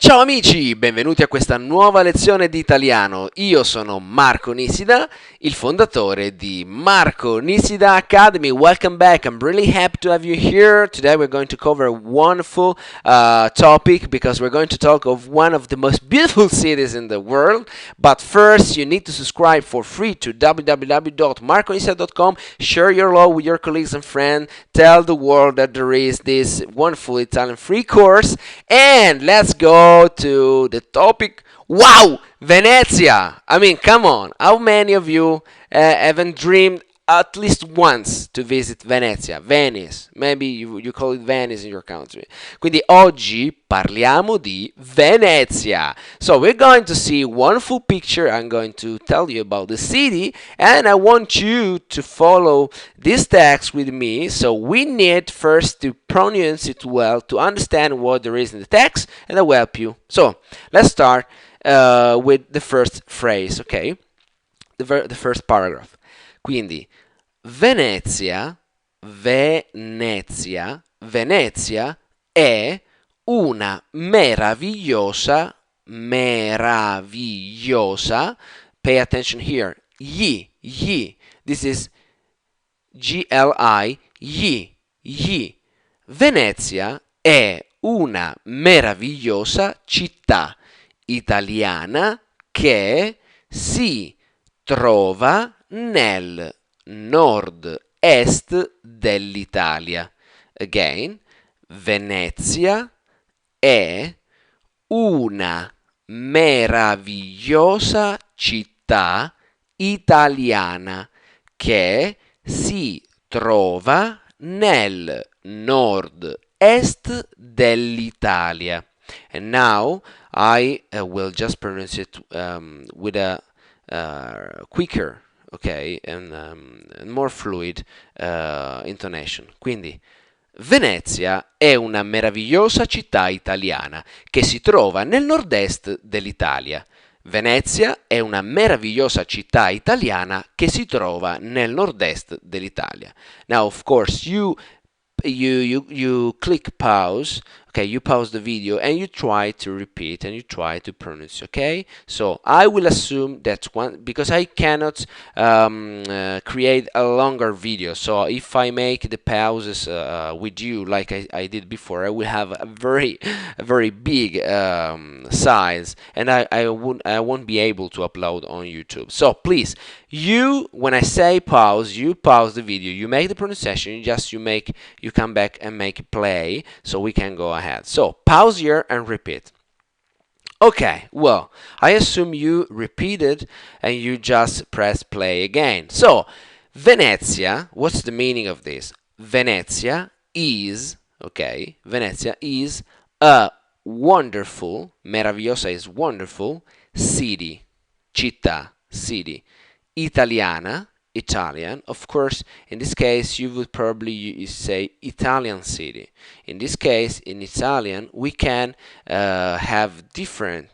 Ciao amici, benvenuti a questa nuova lezione di italiano. Io sono Marco Nisida, il fondatore di Marco Nisida Academy. Welcome back. I'm really happy to have you here. Today we're going to cover a wonderful topic because we're going to talk of one of the most beautiful cities in the world. But first, you need to subscribe for free to www.marconisida.com. Share your love with your colleagues and friends. Tell the world that there is this wonderful Italian free course. And let's go to the topic. Wow, Venezia! I mean, come on. How many of you haven't dreamed at least once to visit Venezia? Venice. Maybe you call it Venice in your country. Quindi oggi parliamo di Venezia. So we're going to see a wonderful picture. I'm going to tell you about the city, and I want you to follow this text with me. So we need first to pronounce it well to understand what there is in the text, and I will help you. So let's start with the first phrase, okay? The first paragraph. Quindi Venezia, Venezia è una meravigliosa, pay attention here, this is G-L-I, Venezia è una meravigliosa città italiana che si trova nel nord-est dell'Italia. Again, Venezia è una meravigliosa città italiana che si trova nel nord-est dell'Italia. And now I will just pronounce it with a quicker, okay, and more fluid intonation. Quindi Venezia è una meravigliosa città italiana che si trova nel nord-est dell'Italia. Venezia è una meravigliosa città italiana che si trova nel nord-est dell'Italia. Now, of course, you click pause, okay, you pause the video and you try to repeat and you try to pronounce, okay? So I will assume that because I cannot create a longer video, so if I make the pauses with you like I did before, I will have a very big size, and I won't be able to upload on YouTube. So please, when I say pause, you pause the video, you make the pronunciation, you come back and make play so we can go ahead. So pause here and repeat. Okay, well, I assume you repeated and you just press play again. So Venezia, what's the meaning of this? Venezia is a wonderful, meravigliosa is wonderful, city, città, city, italiana, Italian. Of course, in this case, you would probably say Italian city. In this case, in Italian, we can have different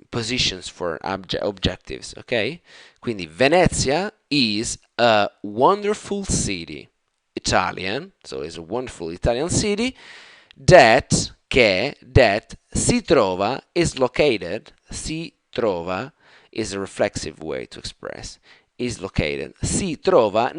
positions for objectives, okay? Quindi Venezia is a wonderful city, Italian, so it's a wonderful Italian city, that si trova is located, si trova is a reflexive way to express, is located, si trova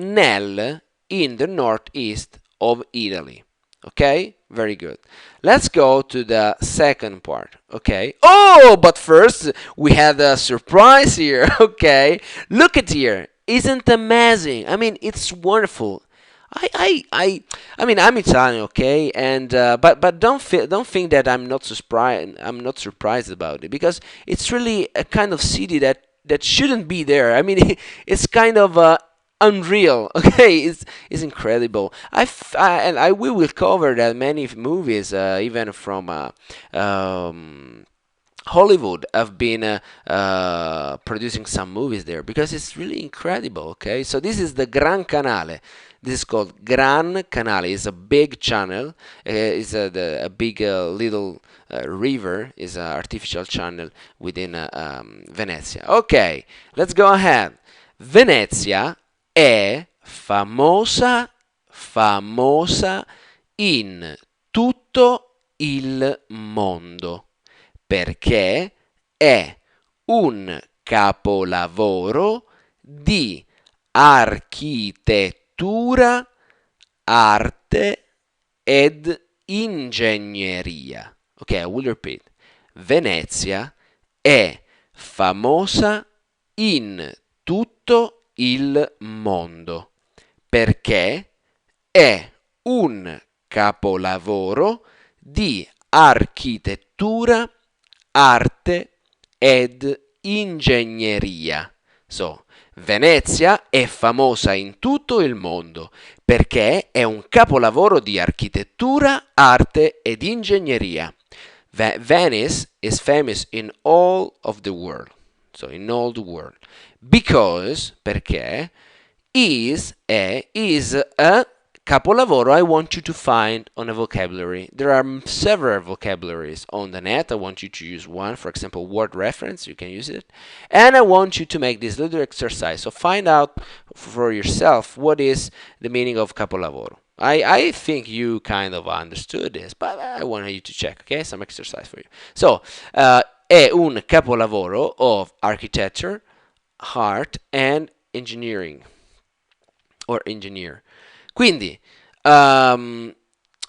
in the northeast of Italy. Okay, very good. Let's go to the second part. Okay. Oh, but first we had a surprise here. Okay, look at here. Isn't amazing? I mean, it's wonderful. I mean, I'm Italian, okay, and but don't think that I'm not surprised about it, because it's really a kind of city that shouldn't be there. I mean, it's kind of unreal. Okay, it's incredible. We will cover that many movies, even from Hollywood have been producing some movies there, because it's really incredible. Okay, so this is the Gran Canale. This is called Gran Canale. It's a big channel. It's a big little river. Is an artificial channel within Venezia. Okay, let's go ahead. Venezia è famosa in tutto il mondo, perché è un capolavoro di architettura, arte ed ingegneria. Ok, I will repeat. Venezia è famosa in tutto il mondo perché è un capolavoro di architettura, arte ed ingegneria. So, Venezia è famosa in tutto il mondo perché è un capolavoro di architettura, arte ed ingegneria. Venice is famous in all of the world. So, in all the world. Because, perché, is a capolavoro I want you to find on a vocabulary. There are several vocabularies on the net. I want you to use one, for example, word reference, you can use it. And I want you to make this little exercise. So find out for yourself what is the meaning of capolavoro. I think you kind of understood this, but I want you to check, okay? Some exercise for you. So, è un capolavoro of architecture, art, and engineering. Or engineer. Quindi, I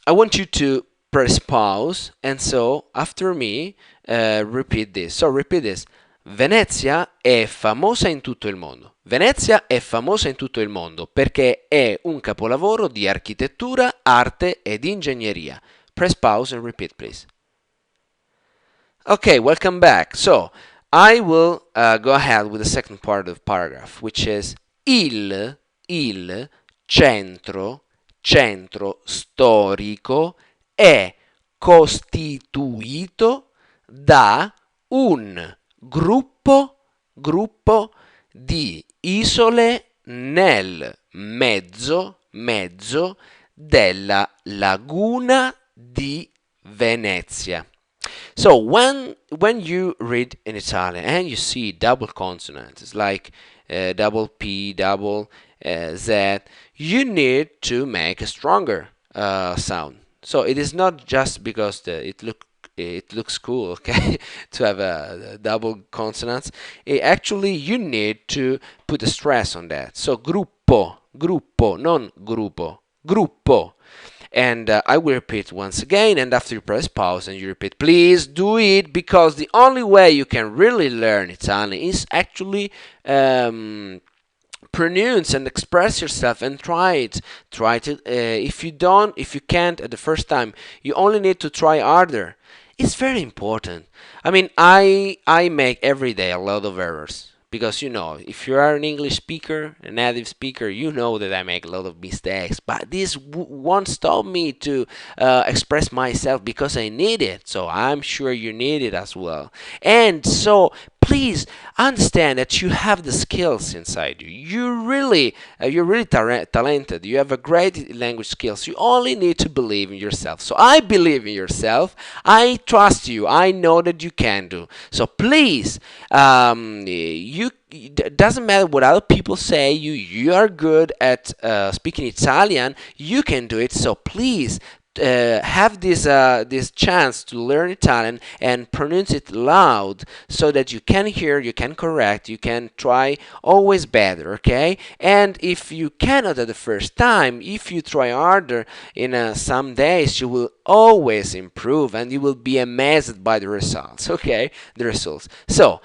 want you to press pause, and so after me, repeat this. So repeat this. Venezia è famosa in tutto il mondo. Venezia è famosa in tutto il mondo perché è un capolavoro di architettura, arte ed ingegneria. Press pause and repeat, please. Okay, welcome back. So, I will go ahead with the second part of the paragraph, which is il centro storico è costituito da un gruppo di isole nel mezzo della laguna di Venezia. So when you read in Italian and you see double consonants like double P, double Z, you need to make a stronger sound. So it is not just because it looks cool, okay, to have a double consonants. Actually, you need to put a stress on that. So gruppo, non gruppo. And I will repeat once again, and after you press pause and you repeat, please do it, because the only way you can really learn Italian is actually pronounce and express yourself and try it. If you can't at the first time, you only need to try harder. It's very important. I mean, I make every day a lot of errors. Because if you are an English speaker, a native speaker, you know that I make a lot of mistakes. But this won't stop me to express myself because I need it. So I'm sure you need it as well. And so please understand that you have the skills inside you. You're really talented. You have a great language skills. You only need to believe in yourself. So I believe in yourself. I trust you. I know that you can do. So please, it doesn't matter what other people say. You are good at speaking Italian. You can do it. So please have this chance to learn Italian and pronounce it loud so that you can hear, you can correct, you can try always better, okay? And if you cannot at the first time, if you try harder in some days, you will always improve and you will be amazed by the results, okay? The results. So,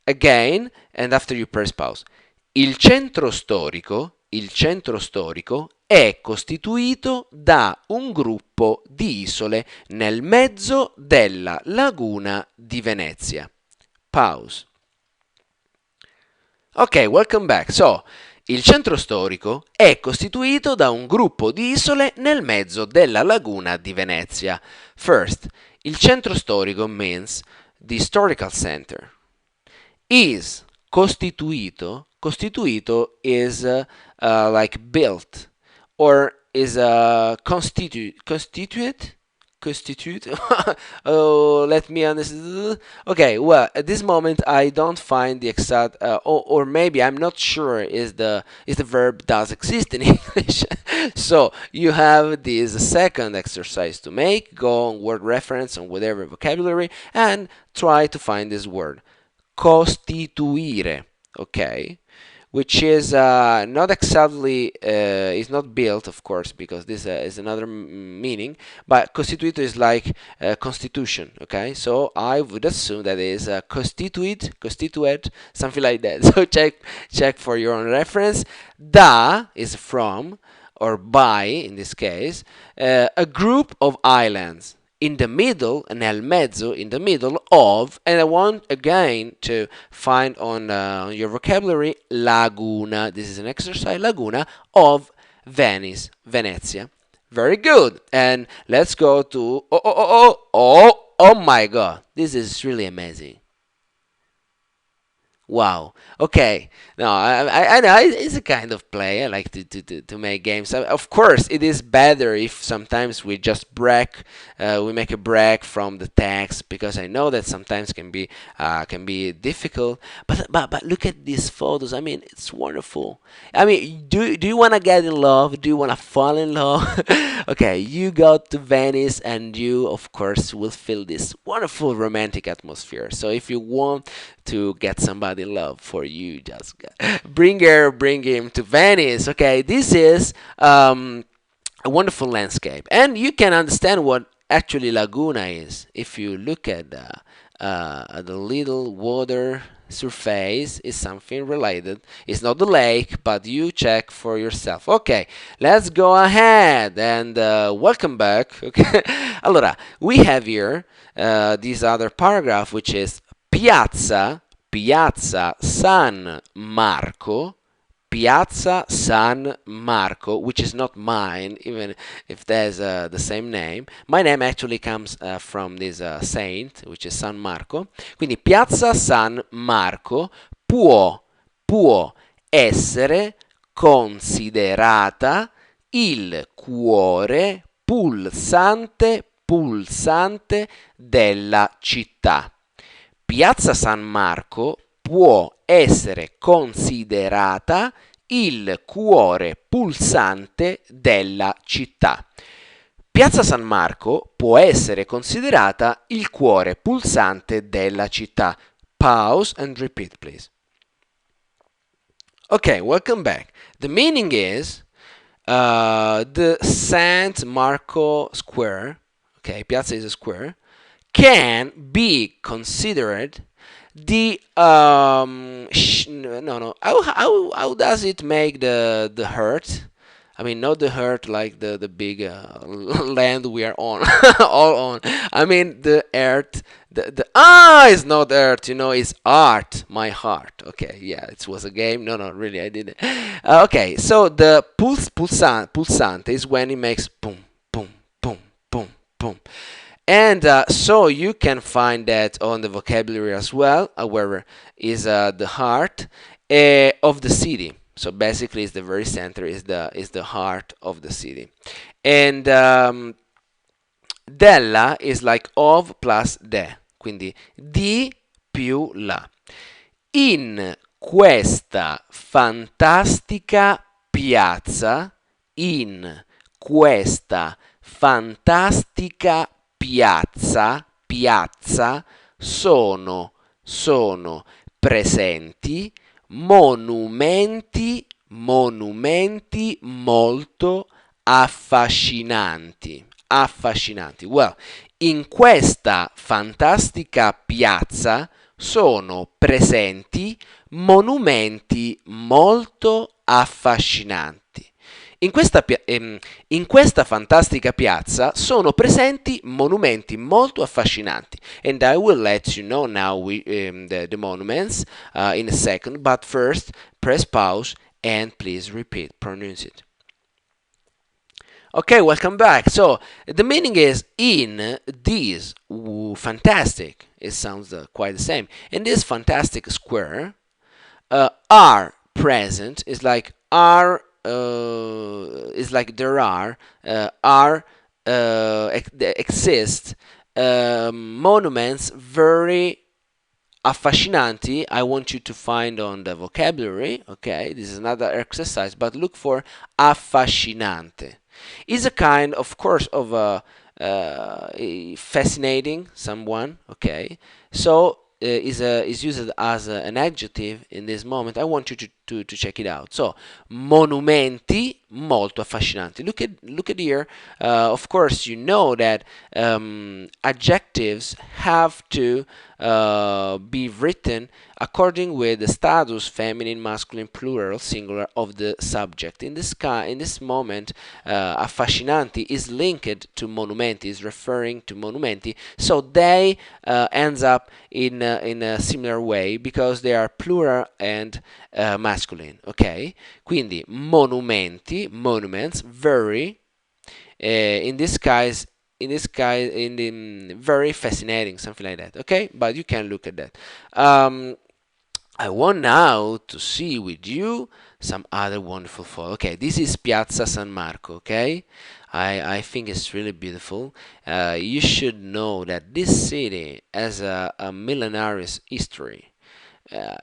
again, and after you press pause. Il centro storico è costituito da un gruppo di isole nel mezzo della laguna di Venezia. Pause. Ok, welcome back. So, il centro storico è costituito da un gruppo di isole nel mezzo della laguna di Venezia. First, il centro storico means the historical center. Is costituito is like built, or is constituted constitute. Oh, let me understand. Okay, well, at this moment I don't find the exact, or maybe I'm not sure is the verb does exist in English. So you have this second exercise to make. Go on word reference on whatever vocabulary and try to find this word. Costituire. Okay, which is not exactly is not built, of course, because this is another meaning. But constituito is like constitution. Okay, so I would assume that is constituted, something like that. So check for your own reference. Da is from or by, in this case, a group of islands in the middle, nel mezzo, in the middle of, and I want again to find on your vocabulary, laguna. This is an exercise, laguna of Venice, Venezia. Very good. And let's go to, oh my God, this is really amazing. Wow. Okay. No, I know it's a kind of play. I like to make games. Of course, it is better if sometimes we just we make a break from the text because I know that sometimes can be difficult. But look at these photos. I mean, it's wonderful. I mean, do you want to get in love? Do you want to fall in love? Okay, you go to Venice and you, of course, will feel this wonderful romantic atmosphere. So if you want to get somebody in love for you, just bring him to Venice. Okay, this is a wonderful landscape, and you can understand what actually laguna is if you look at the little water surface. Is something related. It's not the lake, but you check for yourself. Okay, let's go ahead and welcome back. Okay, allora we have here this other paragraph, which is Piazza San Marco. Piazza San Marco, which is not mine, even if there's the same name. My name actually comes from this saint, which is San Marco. Quindi Piazza San Marco può essere considerata il cuore pulsante della città. Piazza San Marco può essere considerata il cuore pulsante della città. Piazza San Marco può essere considerata il cuore pulsante della città. Pause and repeat, please. Okay, welcome back. The meaning is the San Marco Square, okay, Piazza is a square, can be considered the no how does it make the hurt? I mean, not the hurt like the big land we are on all on. I mean the earth. The it's not earth, it's art, my heart. Okay, yeah, it was a game. No, really, I didn't. Okay, so the pulsante is when it makes boom, boom, boom, boom, boom. And so you can find that on the vocabulary as well, where is the heart of the city. So basically, it's the very center, is the heart of the city. And della is like of plus de, quindi di più la. In questa fantastica piazza, in questa fantastica piazza sono presenti monumenti molto affascinanti. Well, in questa fantastica piazza sono presenti monumenti molto affascinanti. In questa fantastica piazza sono presenti monumenti molto affascinanti. And I will let you know now the monuments in a second, but first press pause and please repeat, pronounce it. Okay, welcome back. So the meaning is in this fantastic, it sounds quite the same, in this fantastic square are present, is like there are exist monuments very affascinanti. I want you to find on the vocabulary, okay? This is another exercise, but look for affascinante. Is a kind, of course, of fascinating someone, okay? So is used as an adjective in this moment. I want you to check it out. So, monumenti molto affascinanti. Look at here. Of course, you know that adjectives have to be written according with the status, feminine, masculine, plural, singular of the subject. In this moment, affascinanti is linked to monumenti, is referring to monumenti, so they ends up in a similar way because they are plural and masculine. Ok, quindi monumenti, monuments, very in this case in the very fascinating, something like that. Okay, but you can look at that. I want now to see with you some other wonderful photo. Okay, this is Piazza San Marco. Okay, I think it's really beautiful. You should know that this city has a millenarian history.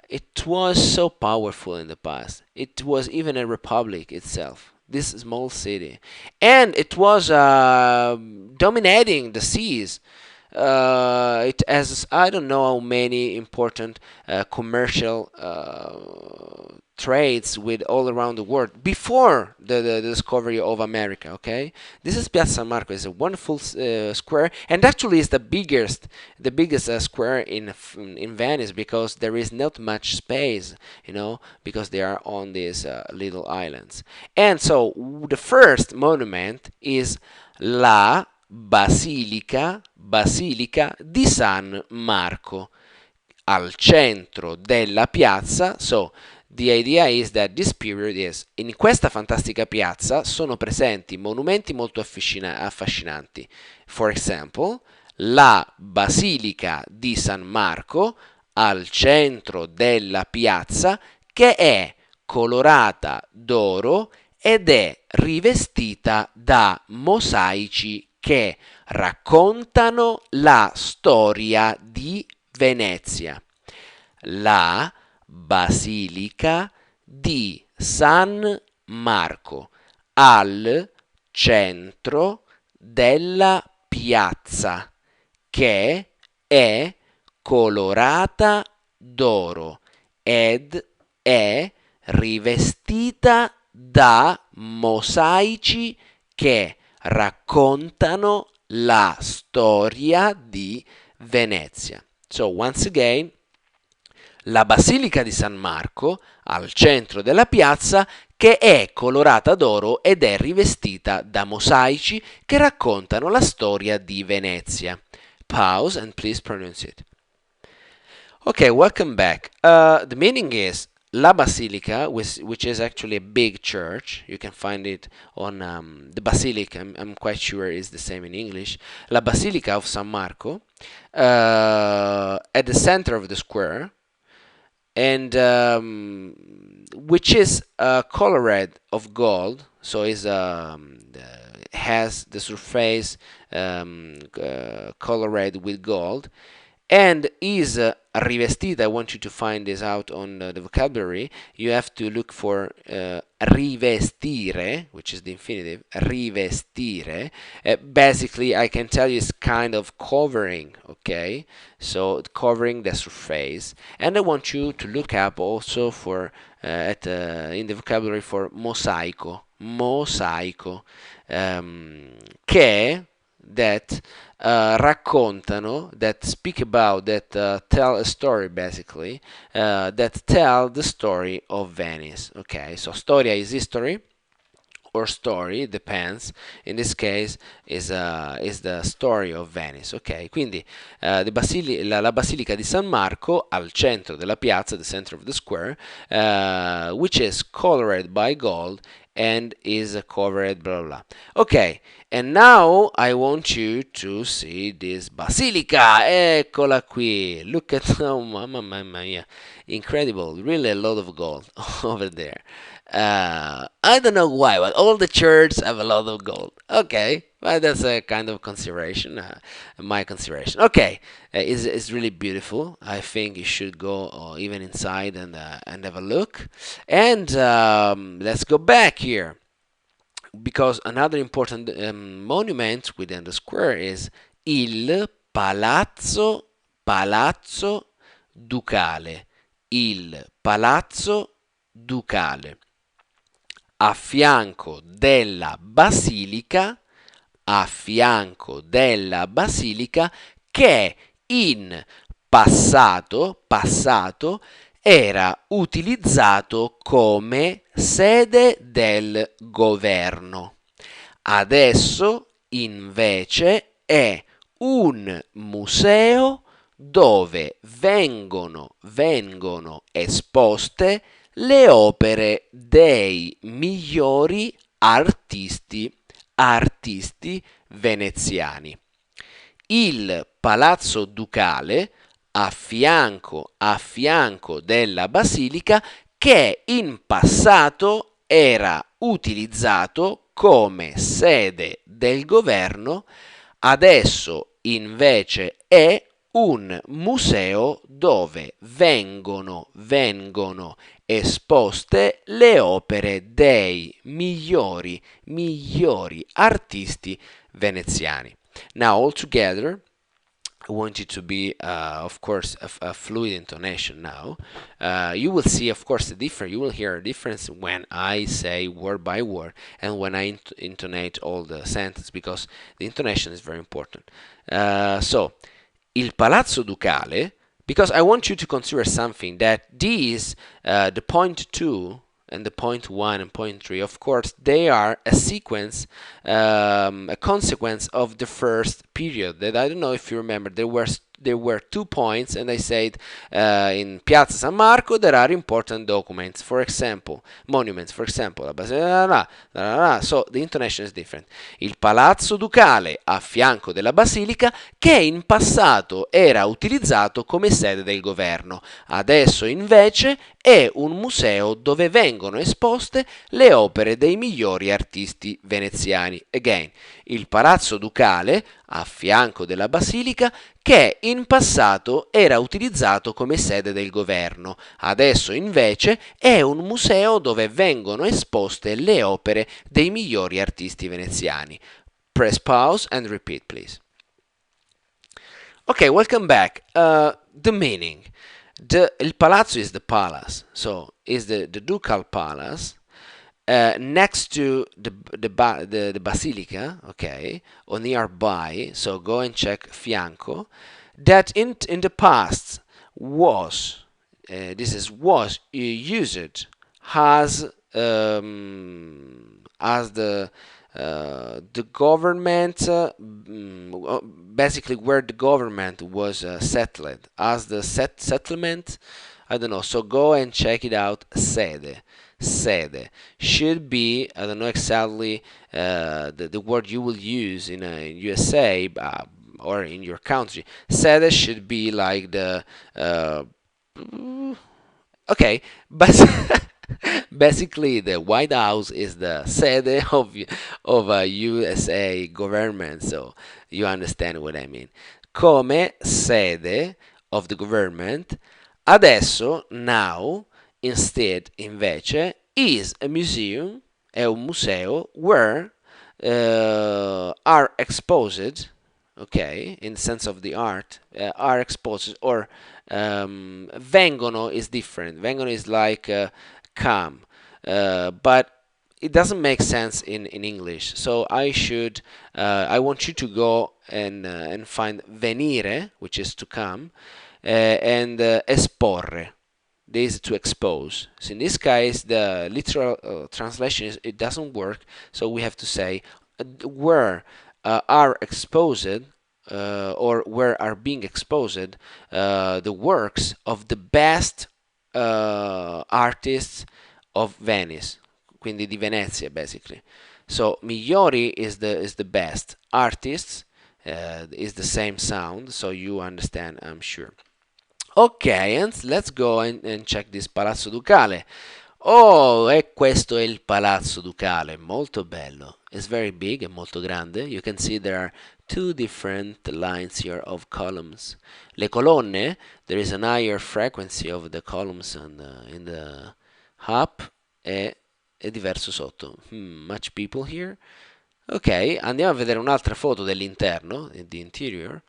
It was so powerful in the past. It was even a republic itself, this small city. And it was dominating the seas. It has, I don't know how many important commercial trades with all around the world before the discovery of America. Okay, this is Piazza San Marco. It's a wonderful square, and actually it's the biggest square in Venice because there is not much space, because they are on these little islands. And so the first monument is La Basilica di San Marco, al centro della piazza. So the idea is that this period is, in questa fantastica piazza sono presenti monumenti molto affascinanti. For example, la Basilica di San Marco al centro della piazza, che è colorata d'oro ed è rivestita da mosaici che raccontano la storia di Venezia. La Basilica di San Marco al centro della piazza, che è colorata d'oro ed è rivestita da mosaici che raccontano la storia di Venezia. So once again, la Basilica di San Marco al centro della piazza, che è colorata d'oro ed è rivestita da mosaici che raccontano la storia di Venezia. Pause and please pronounce it. Okay, welcome back. The meaning is La Basilica, which is actually a big church. You can find it on the Basilica. I'm quite sure is the same in English. La Basilica of San Marco, at the center of the square, and which is colored of gold. So is has the surface colored with gold, and is rivestita. I want you to find this out on the vocabulary. You have to look for rivestire, which is the infinitive, rivestire. Basically, I can tell you it's kind of covering, okay? So covering the surface. And I want you to look up also for in the vocabulary for mosaico, che that raccontano, that speak about, that tell a story basically, that tell the story of Venice. Okay, so storia is history or story, depends. In this case is the story of Venice. Ok, quindi la Basilica di San Marco al centro della piazza, the center of the square, which is colored by gold and is covered blah blah blah. Okay, and now I want you to see this basilica. Eccola qui. Look at, oh mamma mia, incredible, really a lot of gold over there. I don't know why, but all the churches have a lot of gold. Okay, Well, that's a kind of consideration, my consideration. Okay, it's really beautiful. I think you should go even inside and have a look. And let's go back here because another important monument within the square is il Palazzo Ducale. Il Palazzo Ducale. A fianco della basilica, a fianco della basilica che in passato era utilizzato come sede del governo. Adesso invece è un museo dove vengono esposte le opere dei migliori artisti veneziani. Il Palazzo Ducale a fianco della basilica che in passato era utilizzato come sede del governo, adesso invece è un museo dove vengono esposte le opere dei migliori artisti veneziani. Now, all together, I want it to be, of course, a fluid intonation now. You will see, of course, you will hear a difference when I say word by word and when I intonate all the sentence, because the intonation is very important. So, il Palazzo Ducale, because I want you to consider something that these, the point 2 and the point 1 and point 3, of course, they are a sequence, a consequence of the first period. That I don't know if you remember, there were 2 points, and I said in Piazza San Marco there are important documents, for example, monuments, for example, so the intonation is different. Il Palazzo Ducale a fianco della Basilica che in passato era utilizzato come sede del governo, adesso invece è un museo dove vengono esposte le opere dei migliori artisti veneziani. Again, il Palazzo Ducale a fianco della Basilica che in passato era utilizzato come sede del governo, adesso invece è un museo dove vengono esposte le opere dei migliori artisti veneziani. Press pause and repeat, please. Okay, welcome back. The meaning. Il palazzo is the palace, so is the ducal palace next to the basilica, okay, or nearby. So go and check fianco. That in the past was was used as the government, basically where the government was settled, as the settlement. I don't know. So go and check it out. Sede should be, I don't know exactly the word you will use in USA or in your country. Sede should be like the okay, but basically the White House is the sede of a USA government, so you understand what I mean. Come sede of the government, adesso, now, instead, invece, is a museum, è un museo where are exposed, okay, in the sense of the art, are exposed, or vengono is different. Vengono is like come, but it doesn't make sense in English. So I want you to go and find venire, which is to come, and esporre. This is to expose. So in this case, the literal translation is it doesn't work. So we have to say where are exposed or where are being exposed the works of the best artists of Venice, quindi di Venezia basically. So migliori is the best, artists is the same sound, so you understand, I'm sure. Okay, and let's go and check this Palazzo Ducale. Oh, e questo è il palazzo ducale, molto bello. It's very big, è molto grande. You can see there are two different lines here of columns. Le colonne, there is an higher frequency of the columns in the up e è diverso sotto. Much people here. Ok, andiamo a vedere un'altra foto dell'interno, the interior.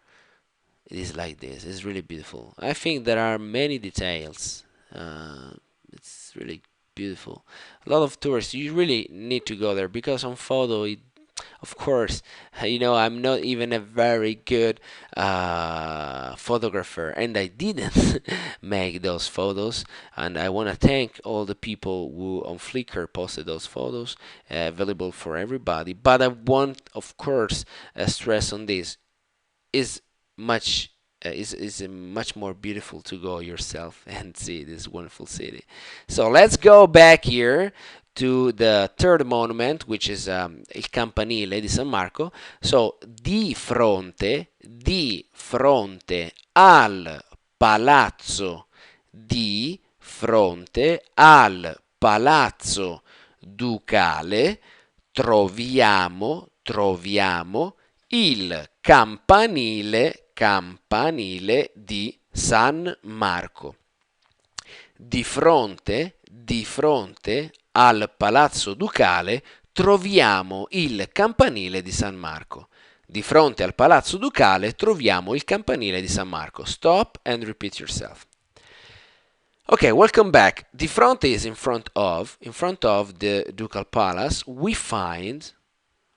It is like this. It's really beautiful. I think there are many details. It's really beautiful. A lot of tourists. You really need to go there because on photo, of course, I'm not even a very good photographer, and I didn't make those photos. And I want to thank all the people who on Flickr posted those photos, available for everybody. But I want, of course, stress on this is much much more beautiful to go yourself and see this wonderful city. So let's go back here to the third monument, which is il Campanile di San Marco. So di fronte al palazzo, di fronte al palazzo ducale troviamo il campanile di San Marco. Di fronte al palazzo ducale troviamo il campanile di San Marco. Di fronte al palazzo ducale troviamo il campanile di San Marco. Stop and repeat yourself. Okay, welcome back. Di fronte is in front of the ducal palace. We find,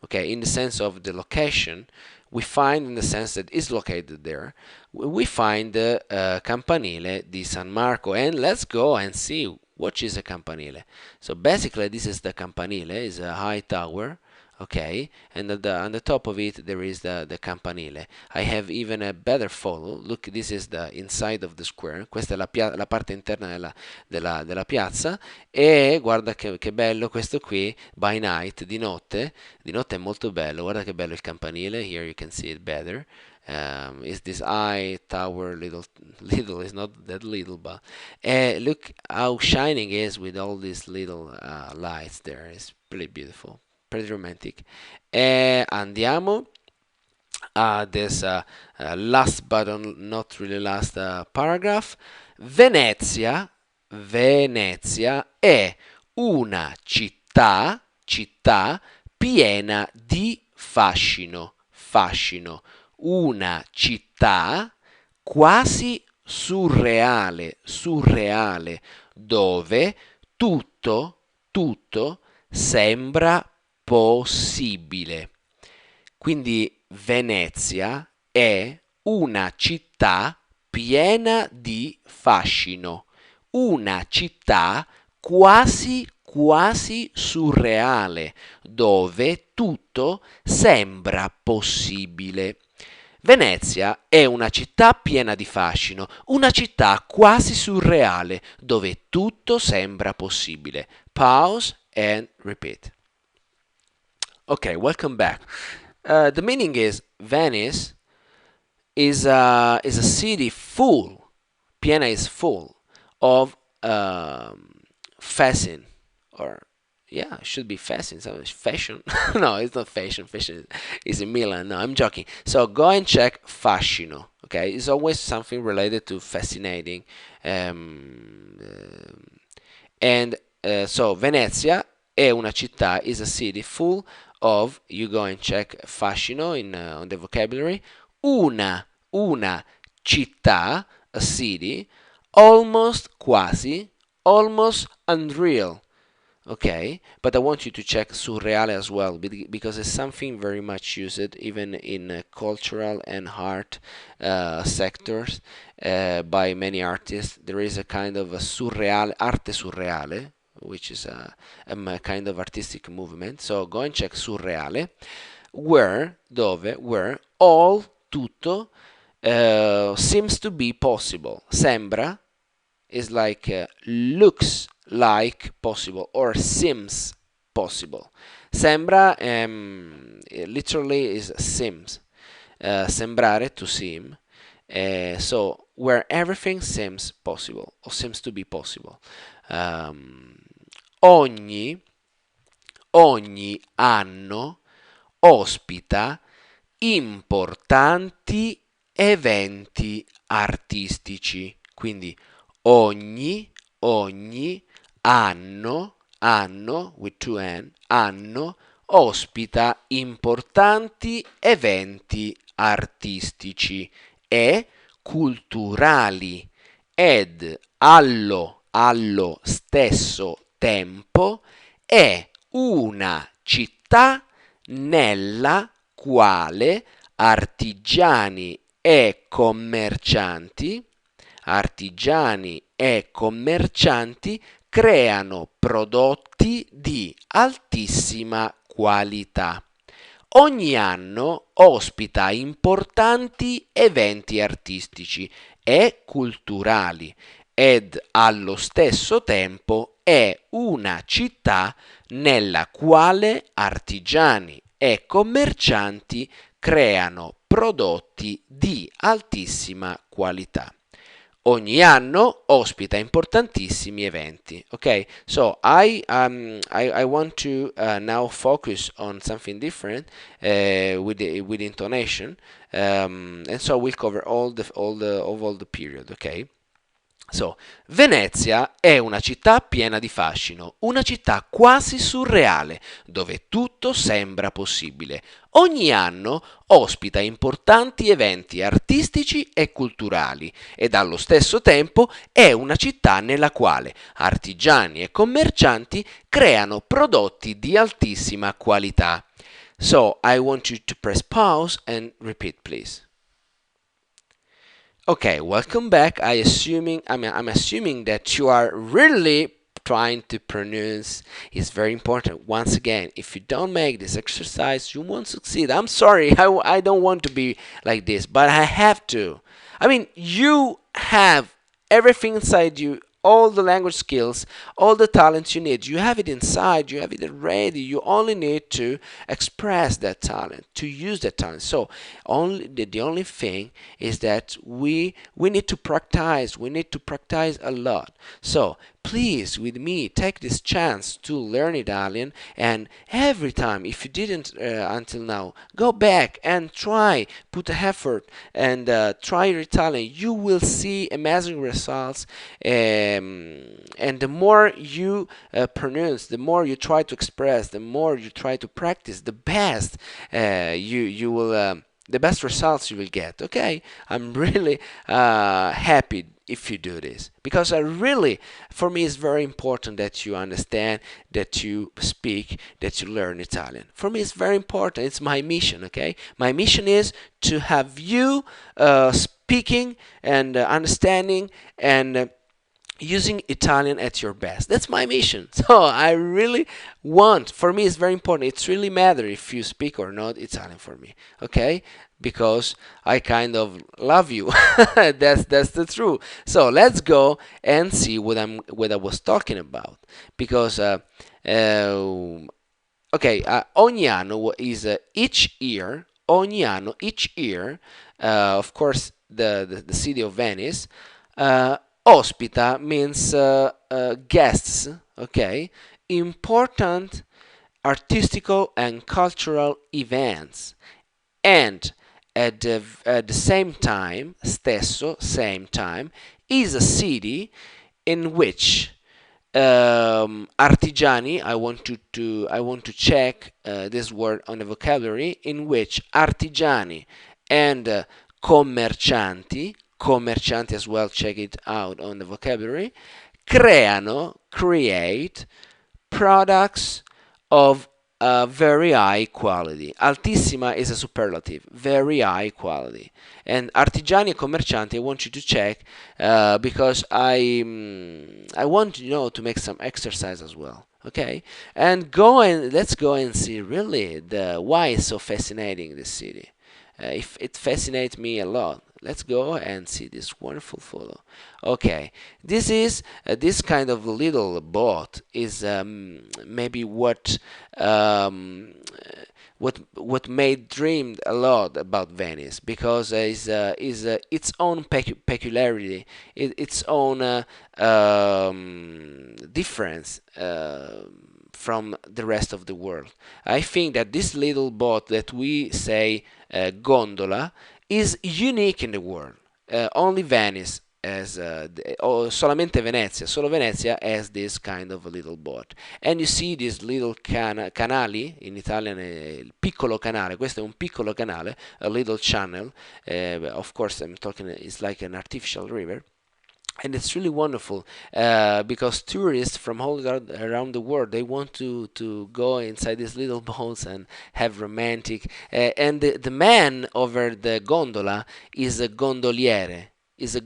okay, in the sense of the location, we find in the sense that it's located there, we find the campanile di San Marco, and let's go and see what is a campanile. So basically this is the campanile, is a high tower, okay, and on the top of it there is the campanile. I have even a better photo. Look, this is the inside of the square. Questa è la parte interna della piazza, e guarda che bello questo qui, by night, di notte è molto bello. Guarda che bello il campanile. Here you can see it better. Is this eye tower little is not that little, but look how shining it is with all these little lights there. It's pretty beautiful, pretty romantic. Andiamo a this last but not really last paragraph. Venezia è una città piena di fascino, una città quasi surreale, dove tutto sembra possibile. Quindi Venezia è una città piena di fascino, una città quasi surreale, dove tutto sembra possibile. Venezia è una città piena di fascino, una città quasi surreale, dove tutto sembra possibile. Pause and repeat. Okay, welcome back. The meaning is Venice is a city full. Piena is full of fashion, or yeah, it should be fashion. So it's fashion. No, it's not fashion. Fashion is in Milan. No, I'm joking. So go and check fascino. Okay, it's always something related to fascinating. So Venezia è una città, is a city full of, you go and check fascino on the vocabulary, una città, a city, almost quasi, almost unreal. Okay, but I want you to check surreale as well, because it's something very much used even in cultural and art sectors by many artists. There is a kind of a arte surreale, which is a kind of artistic movement. So go and check surreale, where all, tutto, seems to be possible. Sembra is like looks like possible, or seems possible. Sembra literally is seems. Sembrare, to seem. So where everything seems possible, or seems to be possible. ogni anno ospita importanti eventi artistici. Quindi ogni anno, with two N, anno, ospita importanti eventi artistici e culturali ed allo stesso tempo è una città nella quale artigiani e commercianti creano prodotti di altissima qualità. Ogni anno ospita importanti eventi artistici e culturali ed allo stesso tempo è una città nella quale artigiani e commercianti creano prodotti di altissima qualità. Ogni anno ospita importantissimi eventi. Okay, so I want to now focus on something different with intonation, and so we'll cover all the period. Okay. So, Venezia è una città piena di fascino, una città quasi surreale, dove tutto sembra possibile. Ogni anno ospita importanti eventi artistici e culturali ed allo stesso tempo è una città nella quale artigiani e commercianti creano prodotti di altissima qualità. So, I want you to press pause and repeat, please. Okay, welcome back. I'm assuming that you are really trying to pronounce. It's very important. Once again, if you don't make this exercise, you won't succeed. I'm sorry. I don't want to be like this, but I have to. I mean, you have everything inside you, all the language skills, all the talents you need. You have it inside, you have it ready. You only need to express that talent, to use that talent. So the only thing is that we need to practice. We need to practice a lot. So please, with me, take this chance to learn Italian, and every time, if you didn't until now, go back and try, put effort, and try your Italian. You will see amazing results, and the more you pronounce, the more you try to express, the more you try to practice, the best you will. The best results you will get. Okay, I'm really happy if you do this, because for me it's very important that you understand, that you speak, that you learn Italian. For me it's very important. It's my mission. Okay, my mission is to have you speaking and understanding and using Italian at your best. That's my mission. So I really want, for me it's very important. It's really matter if you speak or not Italian for me. Okay? Because I kind of love you. That's the truth. So let's go and see what I was talking about. Because ogni anno is each year. Ogni anno, each year. Of course, the city of Venice. Ospita means guests, okay? Important artistical and cultural events. And at the same time, same time, is a city in which artigiani, I want to check this word on the vocabulary, in which artigiani and commercianti as well, check it out on the vocabulary, create products of very high quality. Altissima is a superlative, very high quality. And artigiani e commercianti, I want you to check because I want to make some exercise as well. Okay, and let's go and see really why it's so fascinating, this city. If it fascinates me a lot, Let's go and see this wonderful photo. Okay, this is this kind of little boat is maybe um, what made dreamed a lot about Venice, because is its own peculiarity, its own difference from the rest of the world. I think that this little boat that we say gondola is unique in the world. Only Venice has, or solamente Venezia, solo Venezia has this kind of a little boat. And you see these little canali, in Italian il piccolo canale, questo è un piccolo canale, a little channel, of course I'm talking, it's like an artificial river. And it's really wonderful because tourists from all around the world, they want to go inside these little boats and have romantic. And the man over the gondola is a gondoliere. Si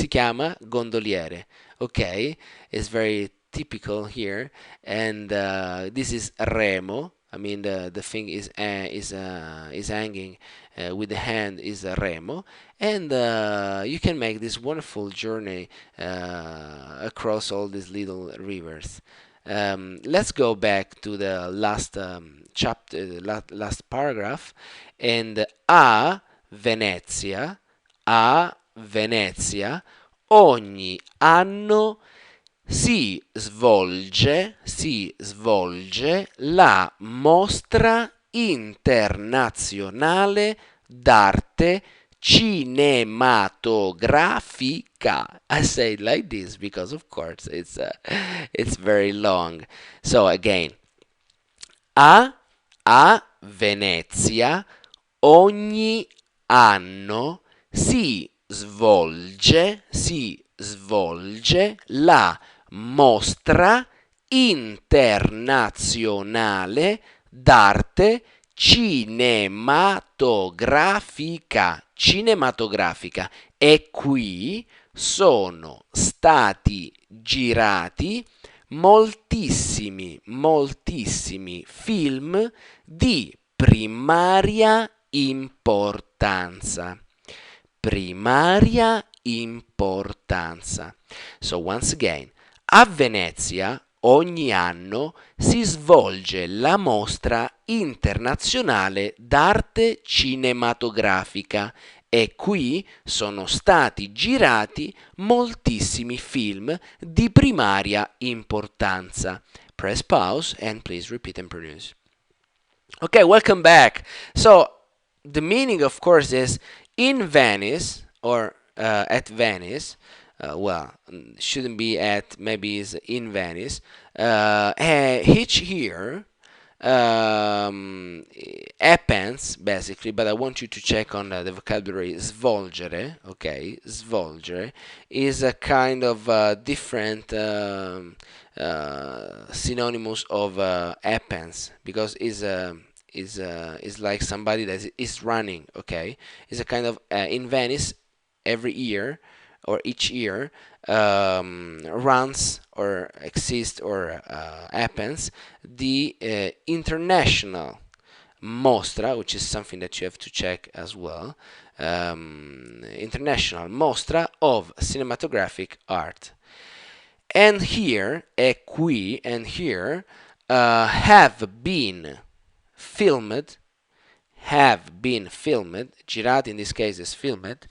chiama gondoliere. Okay, it's very typical here. And this is remo. I mean the thing is hanging with the hand is a remo, and you can make this wonderful journey across all these little rivers. Let's go back to the last chapter, last paragraph, and a Venezia, ogni anno si svolge la mostra internazionale d'arte cinematografica. I say it like this because, of course, it's very long. So again, a Venezia ogni anno si svolge la mostra internazionale d'arte cinematografica, e qui sono stati girati moltissimi film di primaria importanza. So once again, a Venezia ogni anno si svolge la mostra internazionale d'arte cinematografica, e qui sono stati girati moltissimi film di primaria importanza. Press pause and please repeat and pronounce. Okay, welcome back. So the meaning, of course, is in Venice, or at Venice. Well, shouldn't be at, maybe is in Venice. Each year happens basically, but I want you to check on the vocabulary svolgere. Okay, svolgere is a kind of different synonymous of happens, because is like somebody that is running. Okay, is a kind of in Venice every year or each year runs or exists or happens the international mostra, which is something that you have to check as well, international mostra of cinematographic art. And here, qui and here have been filmed, girati in this case is filmed,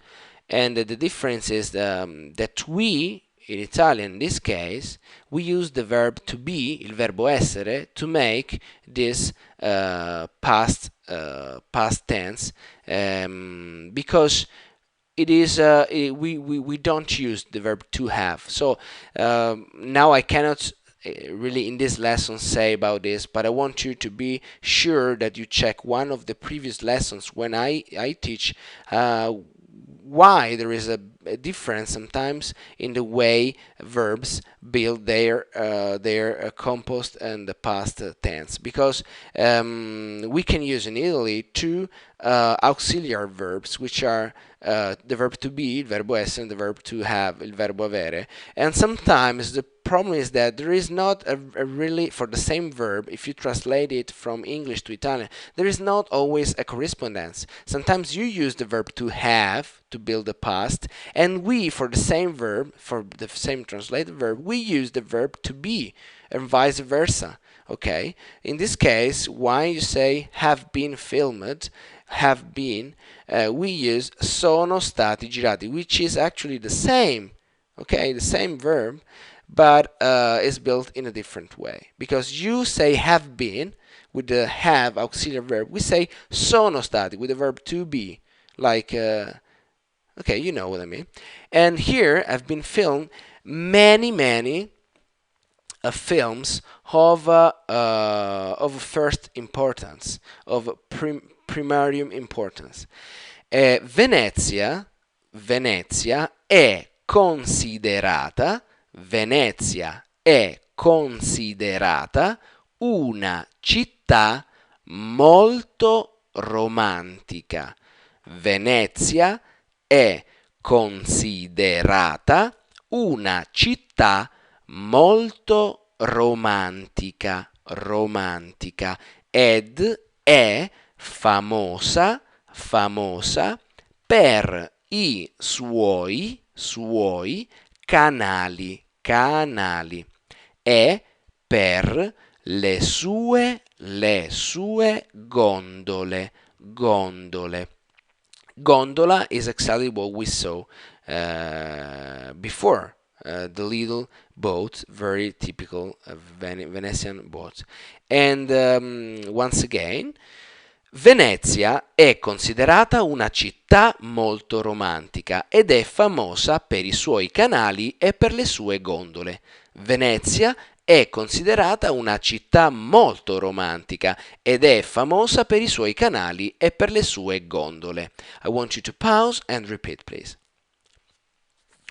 and the difference is that we, in Italian in this case, we use the verb to be, il verbo essere, to make this past tense, because it is we don't use the verb to have. So now I cannot really in this lesson say about this, but I want you to be sure that you check one of the previous lessons when I teach why there is a difference sometimes in the way verbs build their compost and the past tense, because we can use in Italy two auxiliar verbs, which are the verb to be, il verbo essere, and the verb to have, il verbo avere, and sometimes the problem is that there is not a really, for the same verb, if you translate it from English to Italian, there is not always a correspondence. Sometimes you use the verb to have to build the past, and we, for the same verb, for the same translated verb, we use the verb to be, and vice versa. Okay? In this case, when you say have been filmed, have been, we use sono stati girati, which is actually the same, okay, the same verb, but is built in a different way. Because you say have been with the have auxiliary verb, we say sono stati with the verb to be, like, okay, you know what I mean. And here have been filmed many films of first importance, of primarium importance. Venezia è considerata, Venezia è considerata una città molto romantica. Venezia è considerata una città molto romantica, ed è famosa per i suoi canali, e per le sue gondole. Gondola is exactly what we saw before. The little boat, very typical Venetian boat. And once again, Venezia è considerata una città molto romantica ed è famosa per i suoi canali e per le sue gondole. Venezia è considerata una città molto romantica ed è famosa per i suoi canali e per le sue gondole. I want you to pause and repeat, please.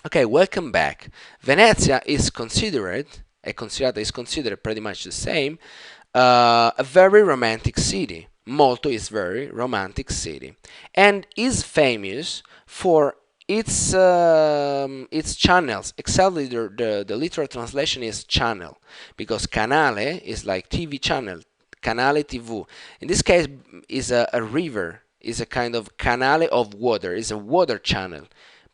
Okay, welcome back. Venezia is considered pretty much the same, a very romantic city. Molto is very romantic city, and is famous for its channels. Exactly, the literal translation is channel, because canale is like TV channel, canale TV. In this case, is a river, is a kind of canale of water, is a water channel.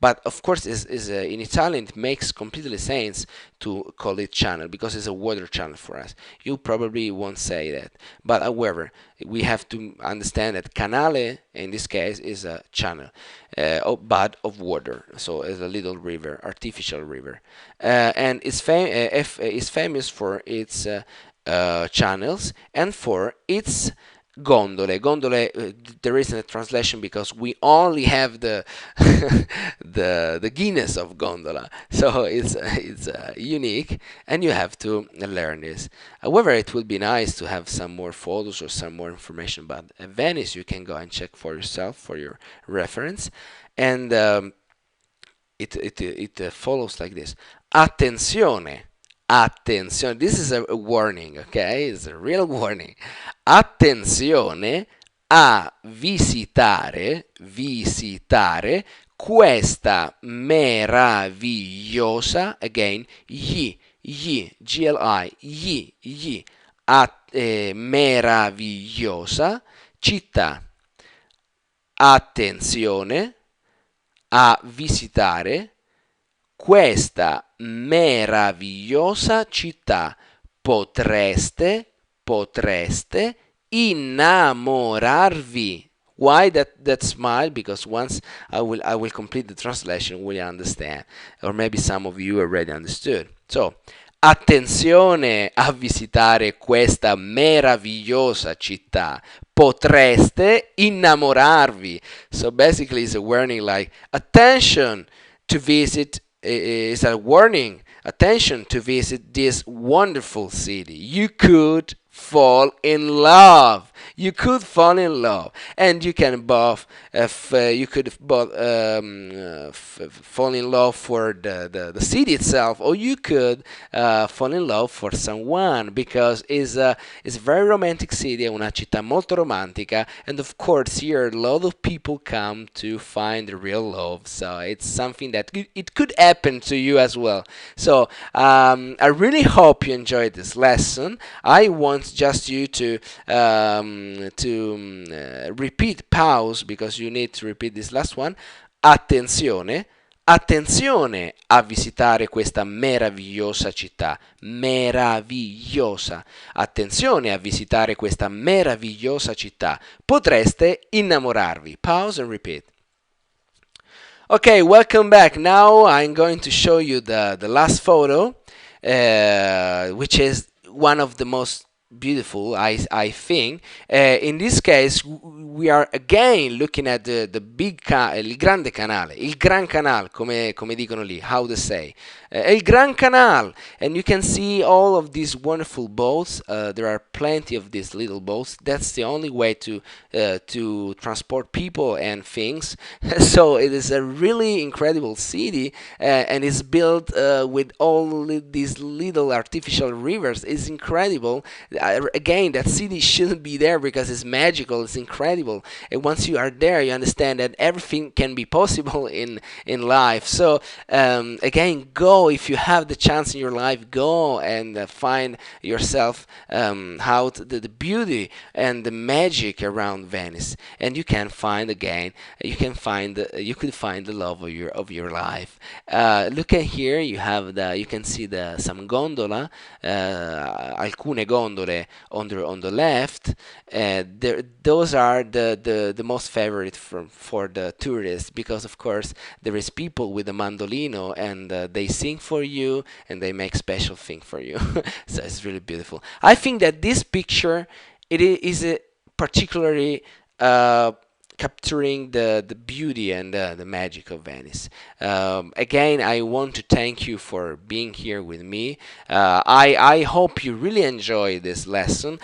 But of course, in Italian, it makes completely sense to call it channel because it's a water channel for us. You probably won't say that. But however, we have to understand that canale, in this case, is a channel, but of water. So it's a little river, artificial river. And it's famous for its channels and for its gondole. There isn't a translation because we only have the the Guinness of gondola, so it's unique, and you have to learn this. However, it would be nice to have some more photos or some more information about Venice. You can go and check for yourself for your reference, and it follows like this. Attenzione. This is a warning, okay? It's a real warning. Attenzione a visitare questa meravigliosa, again, gli, meravigliosa città. Attenzione a visitare questa meravigliosa città. Potreste innamorarvi. Why that smile? Because once I will complete the translation, will you understand? Or maybe some of you already understood. So, attenzione a visitare questa meravigliosa città. Potreste innamorarvi. So basically it's a warning like, attention to visit, is a warning. Attention to visit this wonderful city. You could fall in love. You could fall in love, and you can both. You could both fall in love for the city itself, or you could fall in love for someone because it's a very romantic city, è una città molto romantica, and of course here a lot of people come to find the real love. So it's something that it could happen to you as well. So I really hope you enjoyed this lesson. I want just you to repeat, pause, because you need to repeat this last one. Attenzione, attenzione a visitare questa meravigliosa città. Meravigliosa. Attenzione a visitare questa meravigliosa città. Potreste innamorarvi. Pause and repeat. Okay, welcome back. Now I'm going to show you the last photo, which is one of the most beautiful, I think. In this case, we are again looking at the il grande canale, il Gran Canal, come dicono lì, how to say. Il Gran Canal, and you can see all of these wonderful boats. There are plenty of these little boats. That's the only way to transport people and things. So it is a really incredible city, and it's built with all these little artificial rivers. It's incredible. Again, that city shouldn't be there because it's magical. It's incredible. And once you are there, you understand that everything can be possible in life. So again, go if you have the chance in your life. Go and find yourself how the beauty and the magic around Venice, and you can find again. You could find the love of your life. Look at here. You can see some gondola, alcune gondole on the left. Those are the most favorite for the tourists, because of course there is people with a mandolino, and they sing for you and they make special thing for you. So it's really beautiful. I think that this picture, it is particularly capturing the beauty and the magic of Venice. Again, I want to thank you for being here with me. I hope you really enjoy this lesson.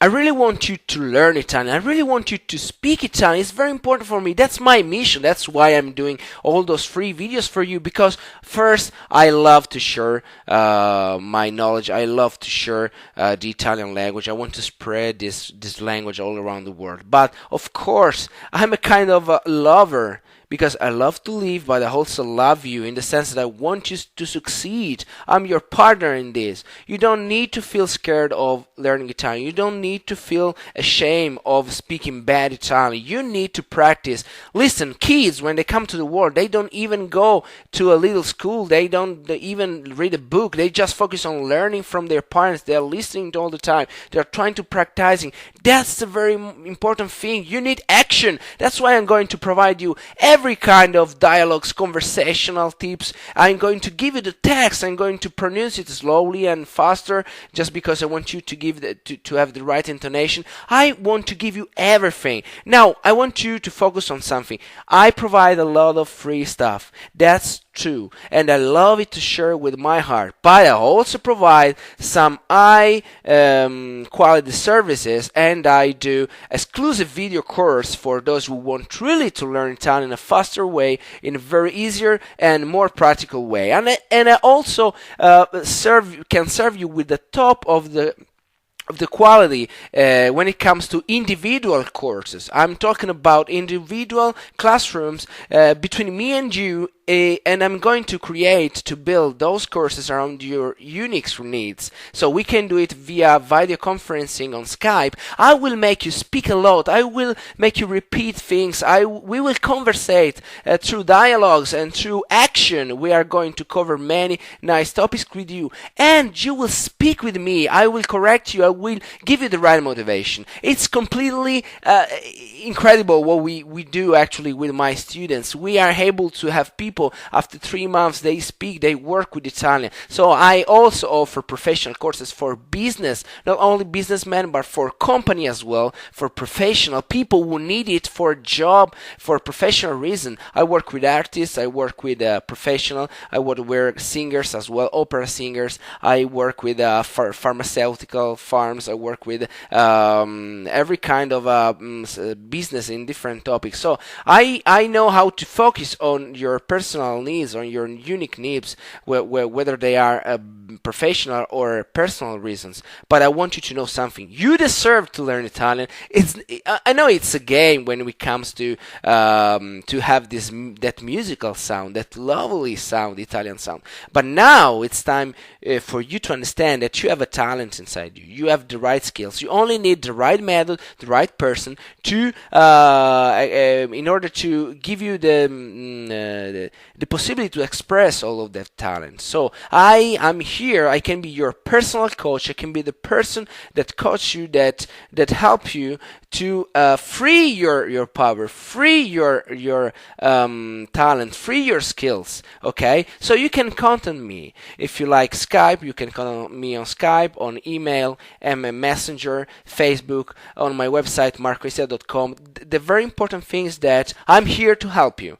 I really want you to learn Italian. I really want you to speak Italian. It's very important for me. That's my mission. That's why I'm doing all those free videos for you, because first, I love to share my knowledge. I love to share the Italian language. I want to spread this language all around the world. But of course, I'm a kind of a lover, because I love to live, but I also love you in the sense that I want you to succeed. I'm your partner in this. You don't need to feel scared of learning Italian. You don't need to feel ashamed of speaking bad Italian. You need to practice. Listen, kids, when they come to the world, they don't even go to a little school. They don't even read a book. They just focus on learning from their parents. They are listening all the time. They are trying to practicing. That's the very important thing. You need action. That's why I'm going to provide you every kind of dialogues, conversational tips. I'm going to give you the text. I'm going to pronounce it slowly and faster, just because I want you to give to have the right intonation. I want to give you everything. Now, I want you to focus on something. I provide a lot of free stuff. That's true, and I love it to share with my heart. But I also provide some high quality services, and I do exclusive video course for those who want really to learn Italian in a faster way, in a very easier and more practical way. And I also can serve you with the top of the quality when it comes to individual courses. I'm talking about individual classrooms between me and you, and I'm going to build those courses around your unique needs. So we can do it via video conferencing on Skype. I will make you speak a lot. I will make you repeat things. We will conversate through dialogues and through action. We are going to cover many nice topics with you, and you will speak with me. I will correct you. I will give you the right motivation. It's completely incredible what we do actually with my students. We are able to have people people after 3 months they work with Italian. So I also offer professional courses for business, not only businessmen but for company as well, for professional people who need it for a job, for professional reason. I work with artists, I work with professional, I work with singers as well, opera singers. I work with pharmaceutical farms. I work with every kind of business in different topics. So I know how to focus on your personal needs, on your unique needs, whether they are professional or personal reasons. But I want you to know something. You deserve to learn Italian. I know it's a game when it comes to have that musical sound, that lovely sound, Italian sound. But now it's time for you to understand that you have a talent inside you. You have the right skills. You only need the right method, the right person to in order to give you the possibility to express all of that talent. So I am here. I can be your personal coach. I can be the person that coach you, that help you to free your power, free your talent, free your skills. Okay, so you can contact me if you like Skype. You can contact me on Skype, on email, Messenger, Facebook, on my website marcoisia.com. The very important thing is that I'm here to help you.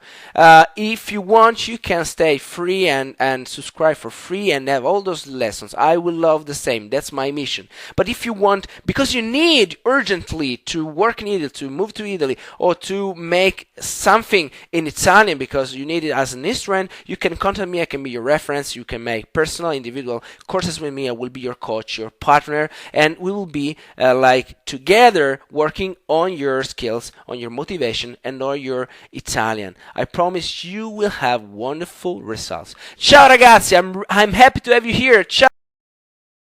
If you want, you can stay free and subscribe for free and have all those lessons. I will love the same. That's my mission. But if you want, because you need urgently to work in Italy, to move to Italy, or to make something in Italian because you need it as an instrument, you can contact me. I can be your reference. You can make personal, individual courses with me. I will be your coach, your partner, and we will be like together working on your skills, on your motivation, and on your Italian. I promise you will have wonderful results. Ciao ragazzi, I'm happy to have you here. Ciao.